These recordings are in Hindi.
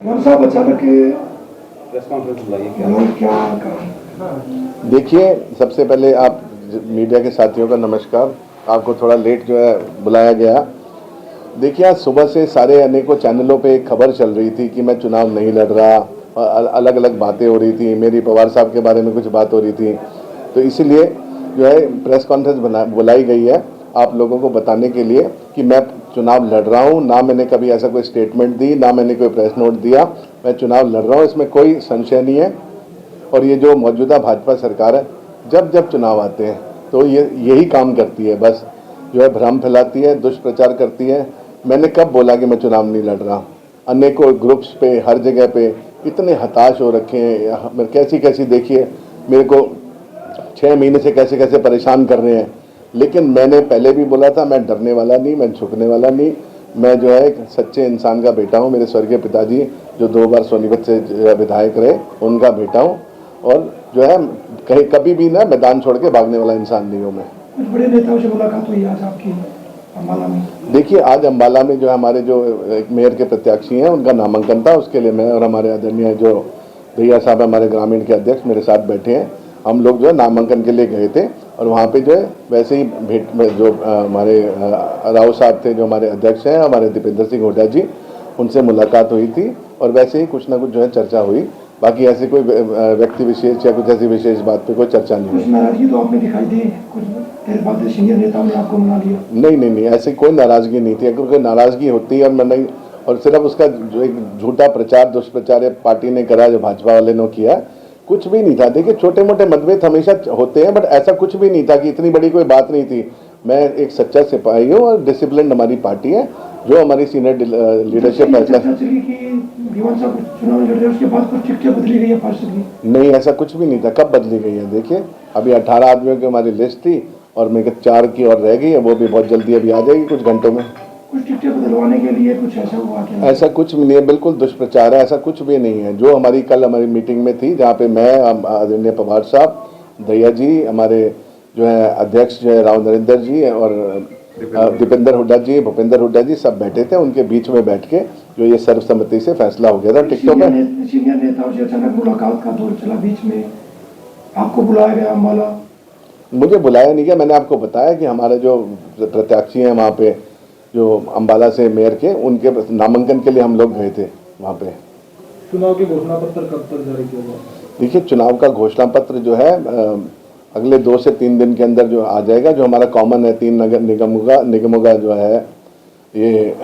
साहब अचानक प्रेस कॉन्फ्रेंस बुलाइए क्या देखिए, सबसे पहले आप मीडिया के साथियों का नमस्कार। आपको थोड़ा लेट जो है बुलाया गया। देखिए, आज सुबह से सारे अनेकों चैनलों पे एक खबर चल रही थी कि मैं चुनाव नहीं लड़ रहा और अलग अलग बातें हो रही थी। मेरी पवार साहब के बारे में कुछ बात हो रही थी, तो इसीलिए जो है प्रेस कॉन्फ्रेंस बुलाई गई है आप लोगों को बताने के लिए कि मैं चुनाव लड़ रहा हूँ। ना मैंने कभी ऐसा कोई स्टेटमेंट दी, ना मैंने कोई प्रेस नोट दिया। मैं चुनाव लड़ रहा हूँ, इसमें कोई संशय नहीं है। और ये जो मौजूदा भाजपा सरकार है, जब जब चुनाव आते हैं तो ये यही काम करती है, बस जो है भ्रम फैलाती है, दुष्प्रचार करती है। मैंने कब बोला कि मैं चुनाव नहीं लड़ रहा? अनेकों ग्रुप्स पे, हर जगह पे इतने हताश हो रखे हैं। कैसी कैसी देखिए, मेरे को 6 महीने से कैसे कैसे परेशान कर रहे हैं। लेकिन मैंने पहले भी बोला था, मैं डरने वाला नहीं, मैं झुकने वाला नहीं। मैं जो है एक सच्चे इंसान का बेटा हूँ। मेरे स्वर्गीय पिताजी जो 2 बार सोनीपत से विधायक रहे, उनका बेटा हूँ। और जो है कहीं कभी भी ना मैदान छोड़ के भागने वाला इंसान नहीं हूँ मैं। कुछ बड़े नेताओं से मुलाकात हुई आज आपकी अम्बाला में? देखिए, आज अम्बाला में जो है हमारे जो एक मेयर के प्रत्याशी हैं, उनका नामांकन था। उसके लिए मैं और हमारे आदरणीय जो भैया साहब हमारे ग्रामीण के अध्यक्ष मेरे साथ बैठे हैं। हम लोग जो है नामांकन के लिए गए थे और वहाँ पे जो है वैसे ही भेंट में जो हमारे राव साहब थे, जो हमारे अध्यक्ष हैं, हमारे दीपेंद्र सिंह हुड्डा जी, उनसे मुलाकात हुई थी और वैसे ही कुछ ना कुछ जो है चर्चा हुई। बाकी ऐसे कोई व्यक्ति विशेष या कुछ ऐसी विशेष बात पे कोई चर्चा नहीं हुई। कुछ नाराजगी तो आपने दिखाई दी, कुछ देर बाद सीनियर नेताओं ने आपको मना लिया? नहीं, ऐसी कोई नाराजगी नहीं थी। अगर कोई नाराजगी होती है नहीं, और सिर्फ उसका जो एक झूठा प्रचार, दुष्प्रचार पार्टी ने करा, जो भाजपा वाले ने किया, कुछ भी नहीं था। देखिए, छोटे मोटे मतभेद हमेशा होते हैं, बट ऐसा कुछ भी नहीं था कि इतनी बड़ी कोई बात नहीं थी। मैं एक सच्चा सिपाही हूँ और डिसिप्लिन हमारी पार्टी है, जो हमारी सीनियर लीडरशिप फैसला। नहीं, ऐसा कुछ भी नहीं था। कब बदली गई है? देखिए, अभी 18 आदमियों की हमारी लिस्ट थी और मेरे 4 की और रह गई है, वो भी बहुत जल्दी अभी आ जाएगी, कुछ घंटों में। कुछ टिकटें बदलवाने के लिए कुछ ऐसा हुआ क्या? ऐसा कुछ नहीं है, बिल्कुल दुष्प्रचार है, ऐसा कुछ भी नहीं है। जो हमारी कल हमारी मीटिंग में थी, जहाँ पे मैं, आदरणीय पवार साहब, दहिया जी, हमारे जो है अध्यक्ष जो है राव नरेंद्र जी और दीपेंद्र हुड्डा जी, भूपेंद्र हुड्डा जी, सब बैठे थे। उनके बीच में बैठ के जो ये सर्वसम्मति से फैसला हो गया था टिकटों पर। सीनियर नेताओं से अचानक मुलाकात का दौर चला, बीच में आपको बुलाया गया अम्बाला? मुझे बुलाया नहीं गया। मैंने आपको बताया कि हमारे जो प्रत्याशी हैं वहाँ पे, जो अम्बाला से मेयर के, उनके नामांकन के लिए हम लोग गए थे वहाँ पे। चुनाव के घोषणा पत्र कब तक जारी किया गया? देखिए, चुनाव का घोषणा पत्र जो है अगले 2 से 3 दिन के अंदर जो आ जाएगा। जो हमारा कॉमन है 3 नगर निगमों का जो है ये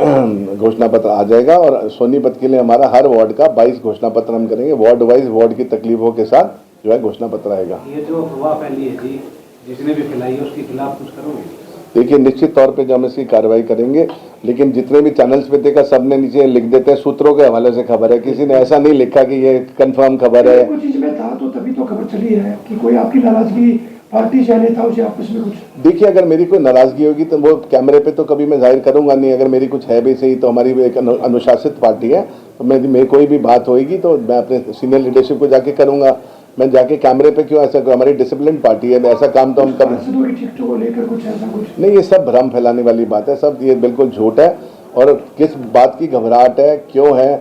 घोषणा पत्र आ जाएगा। और सोनीपत के लिए हमारा हर वार्ड का 22 घोषणा पत्र हम करेंगे। वार्ड वाइज वार्ड की तकलीफों के साथ जो है घोषणा पत्र आएगा। ये जो अफवाह फैली है जी, जिसने भी फैलाई है, उसके खिलाफ कुछ करोगे? देखिए, निश्चित तौर पे जो हम इसकी कार्रवाई करेंगे, लेकिन जितने भी चैनल्स पे देखा, सबने नीचे लिख देते हैं सूत्रों के हवाले से खबर है। किसी ने ऐसा नहीं लिखा कि ये कंफर्म खबर है। कुछ इसमें था तो तभी तो खबर चली है कि कोई आपकी नाराजगी पार्टी से नेताओं से आपस में कुछ? देखिए, अगर मेरी कोई नाराजगी होगी तो वो कैमरे पे तो कभी मैं जाहिर करूंगा नहीं। अगर मेरी कुछ है भी सही, तो हमारी एक अनुशासित पार्टी है, तो मेरी कोई भी बात होगी तो मैं अपने सीनियर लीडरशिप को जाके करूंगा। मैं जाके कैमरे पे क्यों? ऐसा हमारी डिसिप्लिन पार्टी है, ऐसा काम तो हम कर नहीं। ये सब भ्रम फैलाने वाली बात है, सब ये बिल्कुल झूठ है। और किस बात की घबराहट है, क्यों है,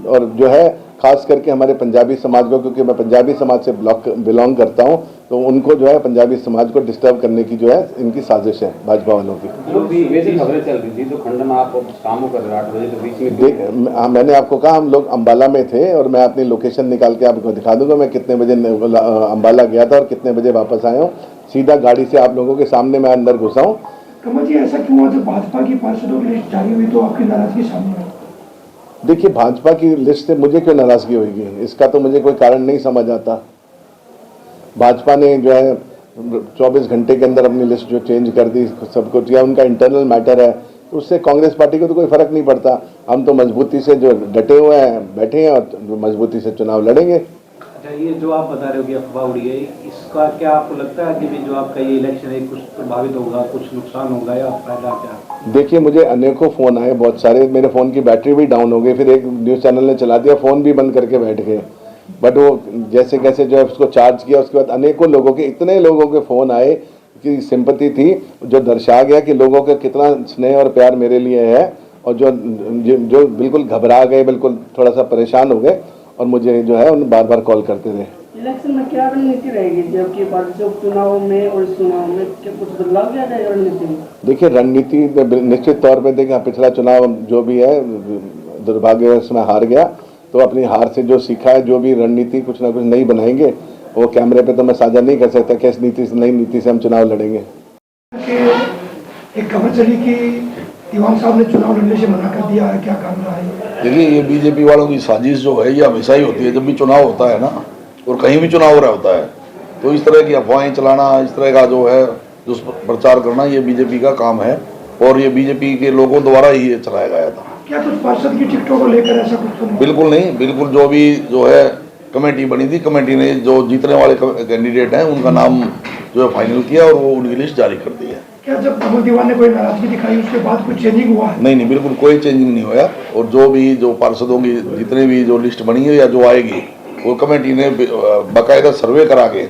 और जो है खास करके हमारे पंजाबी समाज को, क्योंकि मैं पंजाबी समाज से बिलोंग करता हूँ, तो उनको जो है पंजाबी समाज को डिस्टर्ब करने की जो है इनकी साजिश है भाजपा वालों की। जो भी वैसे खबरें चल रही थी, तो खंडन आप शाम को 8 बजे तो बीच में मैंने आपको कहा हम लोग अम्बाला में थे, और मैं अपनी लोकेशन निकाल के आपको दिखा दूंगा मैं कितने बजे अम्बाला गया था और कितने बजे वापस आया हूँ। सीधा गाड़ी से आप लोगों के सामने मैं अंदर घुसा हूँ। कमल जी, ऐसा क्यों हुआ? जब भाजपा की पार्षदों की लिस्ट जारी हुई तो आपकी नाराजगी सामने आई? देखिए, भाजपा की लिस्ट से मुझे क्यों नाराजगी होगी, इसका तो मुझे कोई कारण नहीं समझ आता। भाजपा ने जो है 24 घंटे के अंदर अपनी लिस्ट जो चेंज कर दी, सब कुछ किया, उनका इंटरनल मैटर है, तो उससे कांग्रेस पार्टी को तो कोई फर्क नहीं पड़ता। हम तो मजबूती से जो डटे हुए हैं, बैठे हैं, और मजबूती से चुनाव लड़ेंगे। अच्छा, ये जो आप बता रहे हो कि अफवाह उड़ी है, इसका क्या आपको लगता है कि जो आपका ये इलेक्शन है कुछ प्रभावित होगा, कुछ नुकसान होगा या फायदा क्या? देखिए, मुझे अनेकों फ़ोन आए, बहुत सारे। मेरे फ़ोन की बैटरी भी डाउन हो गई, फिर एक न्यूज़ चैनल ने चला दिया, फ़ोन भी बंद करके बैठ गए। बट वो जैसे कैसे जो है उसको चार्ज किया, उसके बाद अनेकों लोगों के, इतने लोगों के फ़ोन आए कि सिंपैथी थी, जो दर्शा गया कि लोगों का कितना स्नेह और प्यार मेरे लिए है। और जो बिल्कुल घबरा गए, बिल्कुल थोड़ा सा परेशान हो गए और मुझे जो है उन बार बार कॉल करते रहे। इलेक्शन में क्या रणनीति रहेगी जबकि चुनाव में और इस चुनाव में क्या कुछ बदलाव किया जाएगा रणनीति में? देखिए, रणनीति निश्चित तौर पे देखिए, पिछला चुनाव जो भी है दुर्भाग्यवश में हार गया, तो अपनी हार से जो सीखा है, जो भी रणनीति कुछ ना कुछ नई बनाएंगे, वो कैमरे पे तो मैं साझा नहीं कर सकता किस नीति से, नई नीति से हम चुनाव लड़ेंगे। एक खबर चली कि दीवान साहब ने चुनाव लड़ने से मना कर दिया है, क्या कारण रहा है? देखिए, ये बीजेपी वालों की साजिश जो है ये हमेशा ही होती है। जब भी चुनाव होता है ना, और कहीं भी चुनाव हो रहा होता है, तो इस तरह की अफवाहें चलाना, इस तरह का जो है दुष्प्रचार करना, ये बीजेपी का काम है और ये बीजेपी के लोगों द्वारा ही ये चलाया गया था। क्या कुछ पार्षद की टिकटों को लेकर ऐसा कुछ सुना? बिल्कुल नहीं, बिल्कुल जो भी जो है कमेटी बनी थी, कमेटी ने जो जीतने वाले कैंडिडेट हैं उनका नाम जो है फाइनल किया और वो उनकी लिस्ट जारी कर दी है। क्या जब कमल दीवान ने कोई नाराजगी दिखाई उसके बाद कुछ चेंजिंग हुआ है? नहीं, बिल्कुल कोई चेंजिंग नहीं हुआ। और जो पार्षदों की जितने भी जो लिस्ट बनी है या जो आएगी, वो कमेटी ने बाकायदा सर्वे करा के।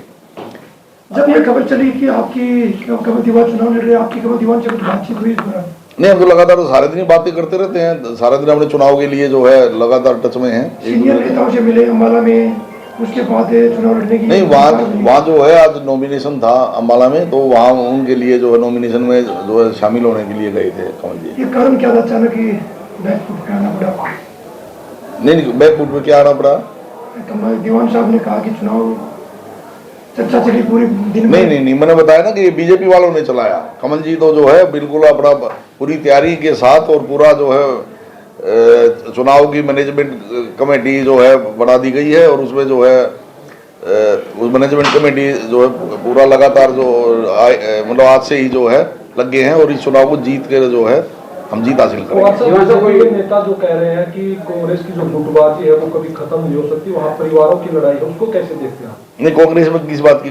जब ये खबर चली कि आपकी कमल दीवान चुनाव लड़ रहे, आपकी कमल दीवान से कुछ बातचीत हुई इस दौरान? नहीं, हम तो लगातार सारे दिन बातें करते रहते हैं, सारे दिन अपने चुनाव के लिए जो है लगातार टच में हैं। सीनियर नेताओं से मिले अम्बाला में, उसके बाद चुनाव लड़ने की? नहीं, वहाँ जो है आज नॉमिनेशन था अम्बाला में, तो वहाँ उनके लिए जो है नॉमिनेशन में जो है शामिल होने के लिए गए थे कमल जी। ये कारण क्या था अचानक ही बैकफुट पे आना पड़ा? नहीं, बैकफुट पे क्या आना पड़ा? कमल दीवान साहब ने कहा कि चुनाव चर्चा चली पूरी दिन में। नहीं, मैंने बताया ना कि ये बीजेपी वालों ने चलाया। कमल जी तो जो है बिल्कुल अपना पूरी तैयारी के साथ और पूरा जो है चुनाव की मैनेजमेंट कमेटी जो है बना दी गई है और उसमें जो है उस मैनेजमेंट कमेटी जो है पूरा लगातार जो मतलब आज से ही जो है लगे हैं और इस चुनाव को जीत के जो है हम जीत हासिल करेंगे। कोई नेता जो कह रहे हैं कि कांग्रेस की जो गुटबाजी है वो कभी खत्म नहीं हो सकती, वहाँ परिवारों की लड़ाई है, उसको कैसे देखते हैं? नहीं, कांग्रेस में किस बात की?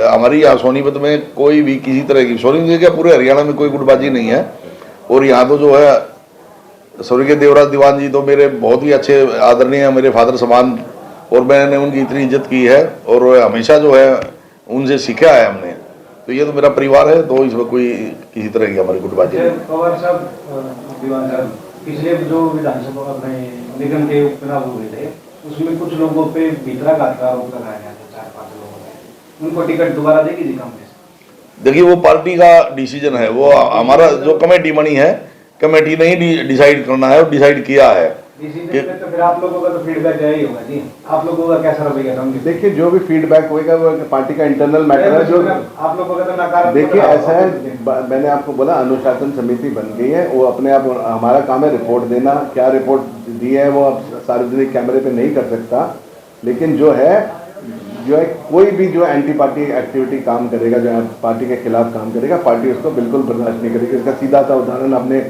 हमारी यहाँ सोनीपत में कोई भी किसी तरह की, सोनीपत क्या पूरे हरियाणा में कोई गुटबाजी नहीं है। और यहाँ तो जो है स्वर्गीय देवराज दीवान जी तो मेरे बहुत ही अच्छे आदरणीय, मेरे फादर समान, और मैंने उनकी इतनी इज्जत की है और हमेशा जो है उनसे सीखा है हमने। तो ये तो मेरा परिवार है, तो इसमें कोई किसी तरह की हमारी गुटबाजी नहीं। पवार साहब, दीवान साहब, पिछले जो विधानसभा में निगम के उपचुनाव हुए थे उसमें कुछ लोगों पे भीतराघात का आरोप लगाया गया था, 4-5 लोगों ने। उनको टिकट दोबारा देगी जी कांग्रेस? देखिए, वो पार्टी का डिसीजन है, वो हमारा जो कमेटी बनी है, कमेटी ने ही डिसाइड करना है और डिसाइड किया है। डिसीजन में तो फिर आप लोगों का तो फीडबैक यही होगा जी, आप लोगों का कैसा रवैया होगा? देखिए, जो भी फीडबैक होगा वो पार्टी का इंटरनल मैटर है। जो आप लोगों का तो नकारात्मक, देखिए ऐसा है, मैंने आपको बोला अनुशासन समिति बन गई है, वो अपने आप, हमारा काम है रिपोर्ट देना। क्या रिपोर्ट दी है वो अब सार्वजनिक कैमरे पे नहीं कर सकता, लेकिन जो है कोई भी जो एंटी पार्टी एक्टिविटी काम करेगा, जो पार्टी के खिलाफ काम करेगा, पार्टी उसको बिल्कुल बर्दाश्त नहीं करेगी। इसका सीधा सा उदाहरण आपने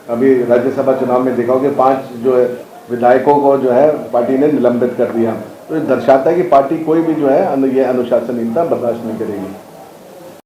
अभी राज्यसभा चुनाव में देखा होगा, 5 जो है विधायकों को जो है पार्टी ने निलंबित कर दिया। तो ये दर्शाता है कि पार्टी कोई भी जो है ये अनुशासनहीनता बर्दाश्त नहीं करेगी।